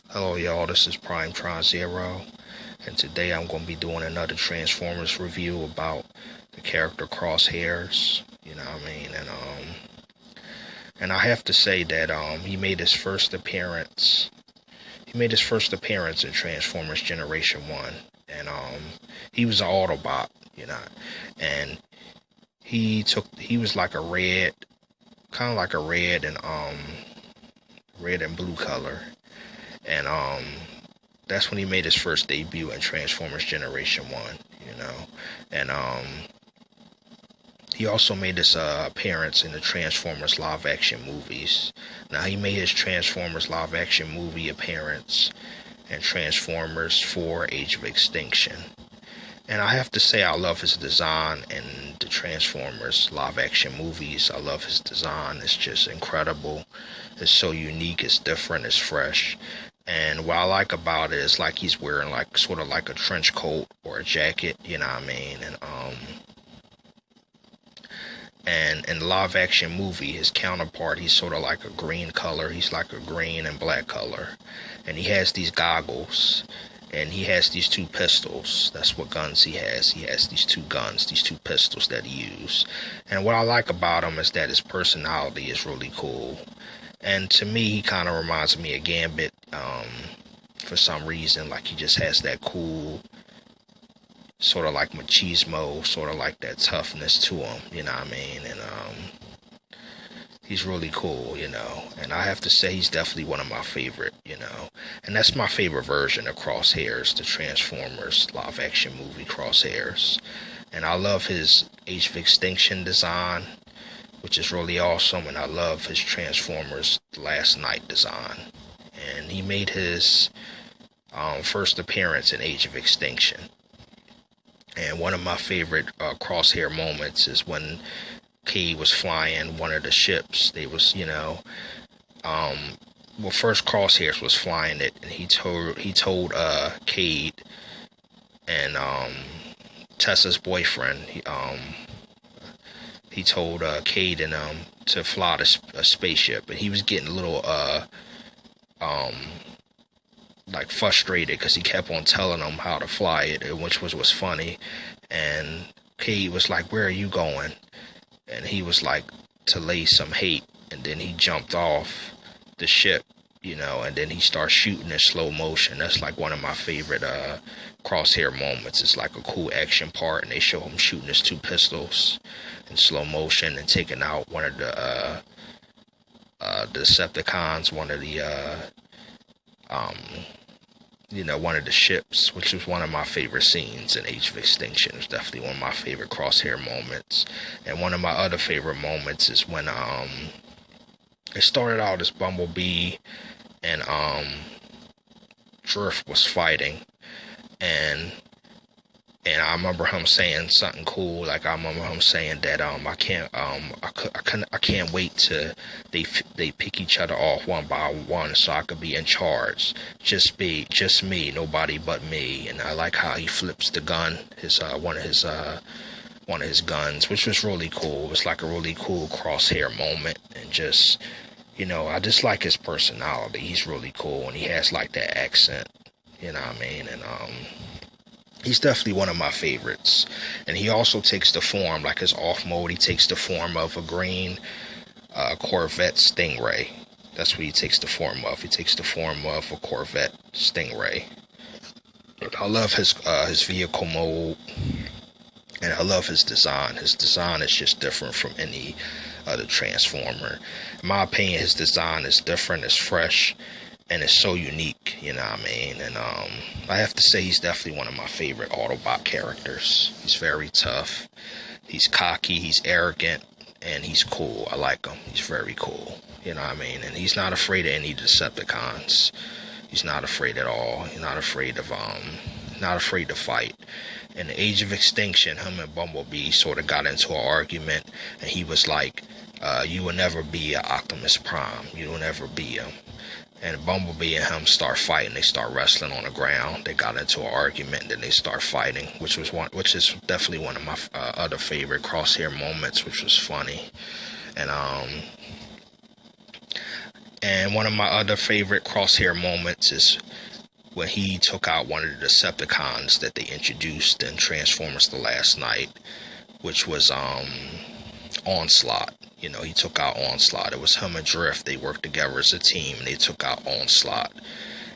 Hello, y'all. This is Prime Tron Zero, and today I'm going to be doing another Transformers review about the character Crosshairs. You know what I mean? And I have to say that he made his first appearance. He made his first appearance in Transformers Generation One, and he was an Autobot. You know, and he was like a red, kind of like a red and blue color, and that's when he made his first debut in Transformers Generation 1, you know. And he also made his appearance in the Transformers live action movies. Now, he made his Transformers live action movie appearance in Transformers 4 Age of Extinction. And I have to say, I love his design in the Transformers live action movies. I love his design. It's just incredible. It's so unique. It's different. It's fresh. And what I like about it is like he's wearing like sort of like a trench coat or a jacket, you know what I mean? And in the live action movie, his counterpart, he's sort of like a green color. He's like a green and black color. And he has these goggles. And he has these two pistols. That's what guns he has. He has these two guns, these two pistols that he uses. And what I like about him is that his personality is really cool. And to me, he kind of reminds me of Gambit for some reason. Like he just has that cool, sort of like machismo, sort of like that toughness to him. You know what I mean? And he's really cool, you know. And I have to say he's definitely one of my favorite, you know. And that's my favorite version of Crosshairs, the Transformers live action movie Crosshairs. And I love his Age of Extinction design, which is really awesome. And I love his Transformers Last Night design. And he made his first appearance in Age of Extinction. And one of my favorite Crosshair moments is when Cade was flying one of the ships. They was, you know, well, first Crosshairs was flying it, and he told Cade and Tessa's boyfriend, he told Cade and to fly a spaceship, and he was getting a little like frustrated because he kept on telling them how to fly it, which was funny. And Cade was like, "Where are you going?" And he was like, "To lay some hate." And then he jumped off the ship, you know, and then he starts shooting in slow motion. That's like one of my favorite Crosshair moments. It's like a cool action part, and they show him shooting his two pistols in slow motion and taking out one of the Decepticons, one of the you know, one of the ships, which was one of my favorite scenes in Age of Extinction. It was definitely one of my favorite Crosshair moments. And one of my other favorite moments is when it started out as Bumblebee and Drift was fighting, and I remember him saying something cool. Like I remember him saying that I can't wait to they pick each other off one by one so I could be in charge. Just me, nobody but me. And I like how he flips the gun, his one of his guns, which was really cool. It was like a really cool Crosshair moment, and just, you know, I just like his personality. He's really cool, and he has like that accent, you know what I mean? And he's definitely one of my favorites. And he also takes the form, like his off mode, he takes the form of a green Corvette Stingray. That's what he takes the form of. He takes the form of a Corvette Stingray. I love his vehicle mode, and I love his design. His design is just different from any other Transformer. In my opinion, his design is different, it's fresh, and it's so unique, you know what I mean? And I have to say he's definitely one of my favorite Autobot characters. He's very tough, he's cocky, he's arrogant, and he's cool. I like him. He's very cool, you know what I mean? And he's not afraid of any Decepticons. He's not afraid at all. He's not afraid of not afraid to fight. In the Age of Extinction, him and Bumblebee sort of got into an argument, and he was like, "You will never be an Optimus Prime. You will never be him." And Bumblebee and him start fighting. They start wrestling on the ground. They got into an argument, and then they start fighting, which is definitely one of my other favorite Crosshair moments, which was funny. And And one of my other favorite Crosshair moments is when he took out one of the Decepticons that they introduced in Transformers The Last Night, which was Onslaught. You know, he took out Onslaught. It was him and Drift. They worked together as a team, and they took out Onslaught.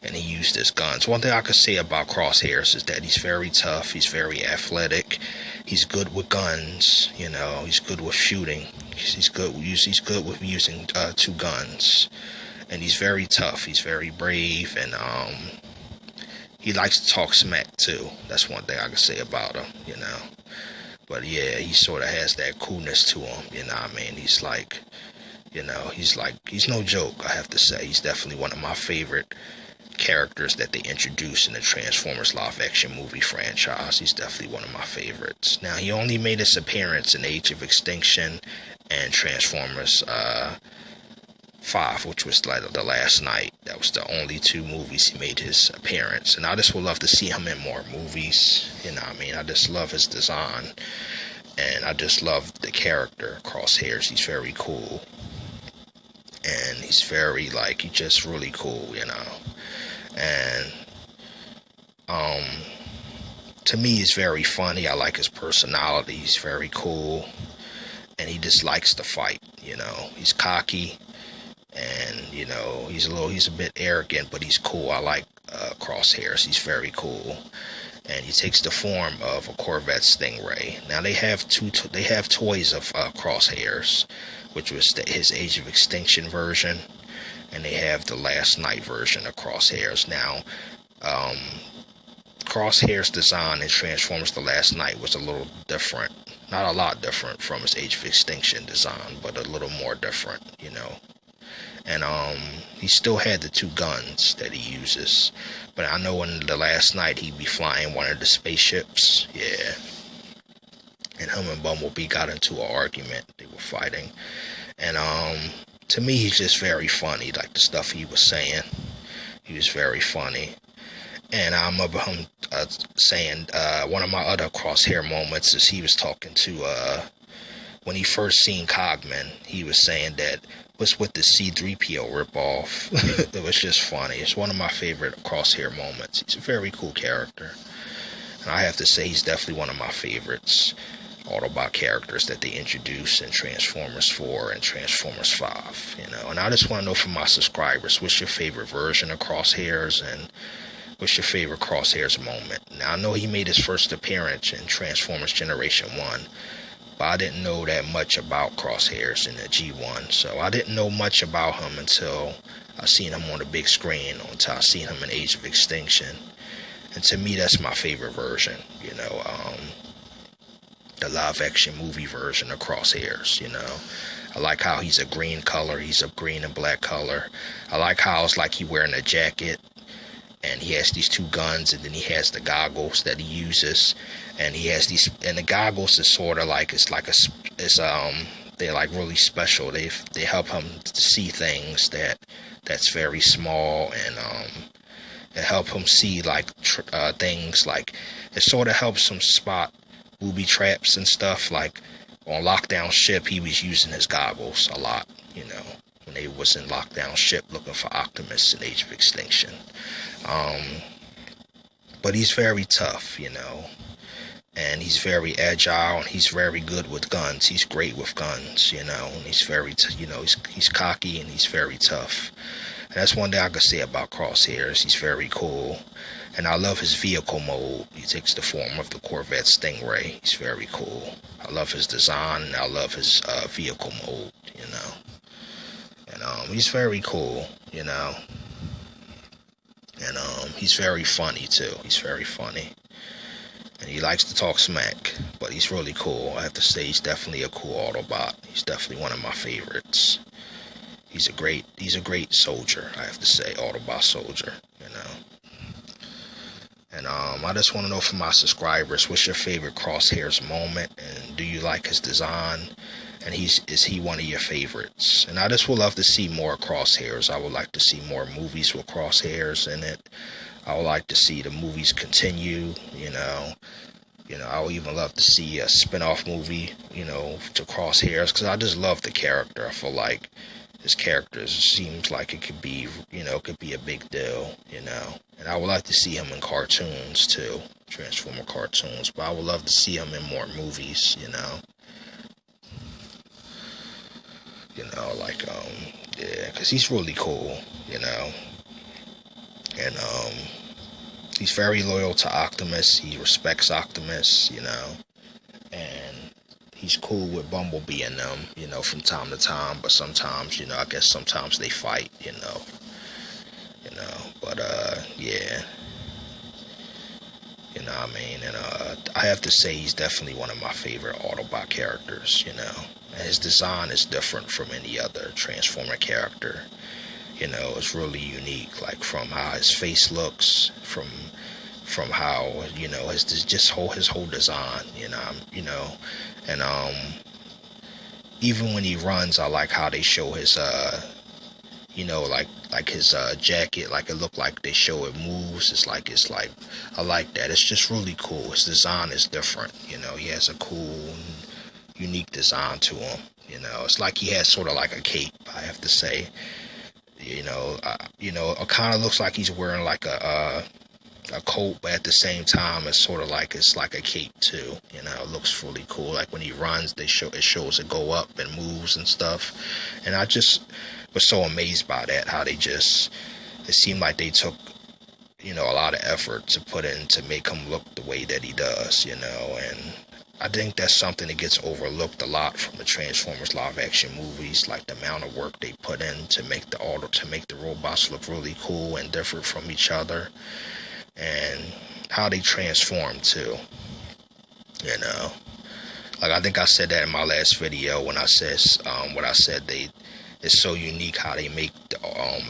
And he used his guns. One thing I could say about Crosshairs is that he's very tough. He's very athletic. He's good with guns. You know, he's good with shooting. He's good with using two guns. And he's very tough. He's very brave, and he likes to talk smack too. That's one thing I can say about him. You know. But yeah, he sort of has that coolness to him. You know what I mean? He's like, you know, he's no joke. I have to say, he's definitely one of my favorite characters that they introduced in the Transformers live action movie franchise. He's definitely one of my favorites. Now, he only made his appearance in Age of Extinction and Transformers 5, which was like The Last Night. That was the only two movies he made his appearance. And I just would love to see him in more movies. You know what I mean? I just love his design. And I just love the character, Crosshairs. He's very cool. And he's very, like, he's just really cool, you know. And to me, he's very funny. I like his personality. He's very cool, and he just likes to fight. You know, he's cocky, and you know, he's a bit arrogant, but he's cool. I like Crosshairs. He's very cool, and he takes the form of a Corvette Stingray. Now they have toys of Crosshairs, which was his Age of Extinction version. And they have the Last Night version of Crosshairs. Now, Crosshairs' design in Transformers The Last Night was a little different. Not a lot different from his Age of Extinction design, but a little more different, you know. And he still had the two guns that he uses. But I know in The Last Night he'd be flying one of the spaceships. Yeah. And him and Bumblebee got into an argument. They were fighting. And to me, he's just very funny, like the stuff he was saying. He was very funny. And I remember him saying, one of my other Crosshair moments is he was talking to, when he first seen Cogman, he was saying that, what's with the C-3PO ripoff? It was just funny. It's one of my favorite Crosshair moments. He's a very cool character. And I have to say, he's definitely one of my favorites. Autobot characters that they introduced in Transformers 4 and Transformers 5, you know. And I just want to know from my subscribers, what's your favorite version of Crosshairs, and what's your favorite Crosshairs moment? Now, I know he made his first appearance in Transformers Generation 1, but I didn't know that much about Crosshairs in the G1, so I didn't know much about him until I seen him on the big screen, until I seen him in Age of Extinction. And to me, that's my favorite version, you know, the live-action movie version of Crosshairs, you know. I like how he's a green color. He's a green and black color. I like how it's like he wearing a jacket, and he has these two guns, and then he has the goggles that he uses, and he has these, and the goggles is sort of like, they're like really special. They help him to see things that's very small, and it help him see like things like, it sort of helps him spot booby traps and stuff. Like on Lockdown Ship, he was using his goggles a lot, you know, when they was in Lockdown Ship looking for Optimus in Age of Extinction. But he's very tough, you know, and he's very agile, and he's very good with guns. He's great with guns, you know, and he's very, he's cocky, and he's very tough. And that's one thing I could say about Crosshairs. He's very cool. And I love his vehicle mode. He takes the form of the Corvette Stingray. He's very cool. I love his design, and I love his vehicle mode, you know. And he's very cool, you know. And he's very funny, too. He's very funny. And he likes to talk smack, but he's really cool. I have to say, he's definitely a cool Autobot. He's definitely one of my favorites. He's a great soldier, I have to say, Autobot soldier, you know. And I just want to know from my subscribers, what's your favorite Crosshairs moment, and do you like his design, and is he one of your favorites? And I just would love to see more Crosshairs. I would like to see more movies with Crosshairs in it. I would like to see the movies continue, you know. I would even love to see a spin-off movie, you know, to Crosshairs, because I just love the character. I feel like his characters. It seems like it could be, could be a big deal, And I would like to see him in cartoons too, Transformer cartoons. But I would love to see him in more movies, Yeah, because he's really cool, And he's very loyal to Optimus. He respects Optimus, And he's cool with Bumblebee and them, from time to time. But sometimes, I guess sometimes they fight, But yeah. You know what I mean? And I have to say he's definitely one of my favorite Autobot characters, And his design is different from any other Transformer character. It's really unique, like from how his face looks, from how, his whole design, and even when he runs, I like how they show his like his jacket, like it looked like they show it moves. It's like I like that. It's just really cool. His design is different, He has a cool, unique design to him. It's like he has sort of like a cape, I have to say. It kind of looks like he's wearing like a coat, but at the same time, it's like a cape too. It looks really cool. Like when he runs, it shows it go up and moves and stuff. And I just was so amazed by that. How it seemed like they took, a lot of effort to put in to make him look the way that he does. And I think that's something that gets overlooked a lot from the Transformers live action movies, like the amount of work they put in to make the robots look really cool and different from each other, and how they transform too. Like I think I said that in my last video when I said it's so unique how they make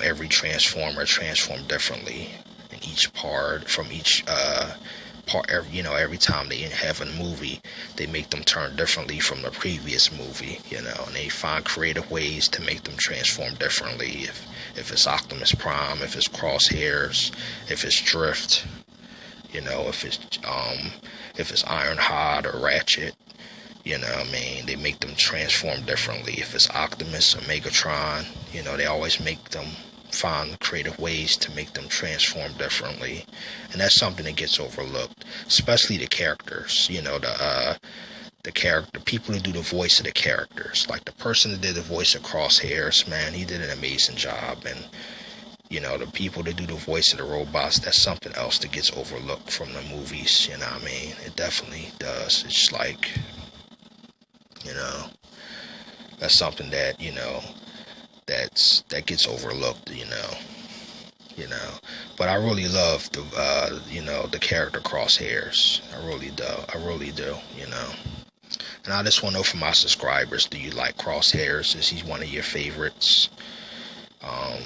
every Transformer transform differently in each part from each part. Every time they have a movie, they make them turn differently from the previous movie, and they find creative ways to make them transform differently. If it's Optimus Prime, if it's Crosshairs, if it's Drift, if it's Ironhide or Ratchet, they make them transform differently. If it's Optimus or Megatron, they always make them find creative ways to make them transform differently, and that's something that gets overlooked, especially the characters. The character people who do the voice of the characters, like the person that did the voice of Crosshairs, man, he did an amazing job. And the people that do the voice of the robots, that's something else that gets overlooked from the movies. What I mean? It definitely does. It's like, that's something that that gets overlooked, But I really love the character Crosshairs. I really do, And I just want to know from my subscribers, do you like Crosshairs? Is he one of your favorites? And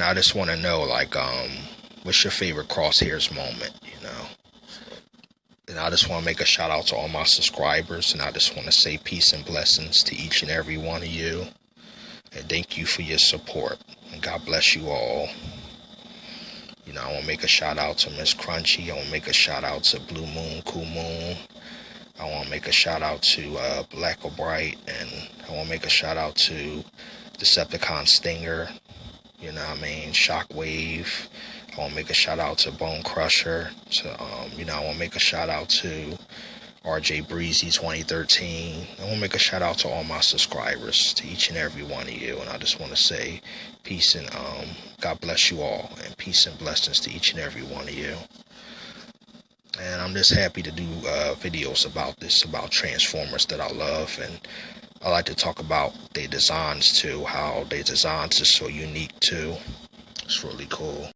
I just want to know, like, what's your favorite Crosshairs moment, And I just want to make a shout out to all my subscribers, and I just want to say peace and blessings to each and every one of you. And thank you for your support. And God bless you all. I want to make a shout out to Miss Crunchy. I want to make a shout out to Blue Moon, Cool Moon. I want to make a shout out to Black or Bright. And I want to make a shout out to Decepticon Stinger. Shockwave. I want to make a shout out to Bone Crusher. I want to make a shout out to RJ Breezy 2013. I want to make a shout out to all my subscribers, to each and every one of you. And I just want to say peace and God bless you all, and peace and blessings to each and every one of you. And I'm just happy to do videos about Transformers that I love. And I like to talk about their designs too, how their designs are so unique too. It's really cool.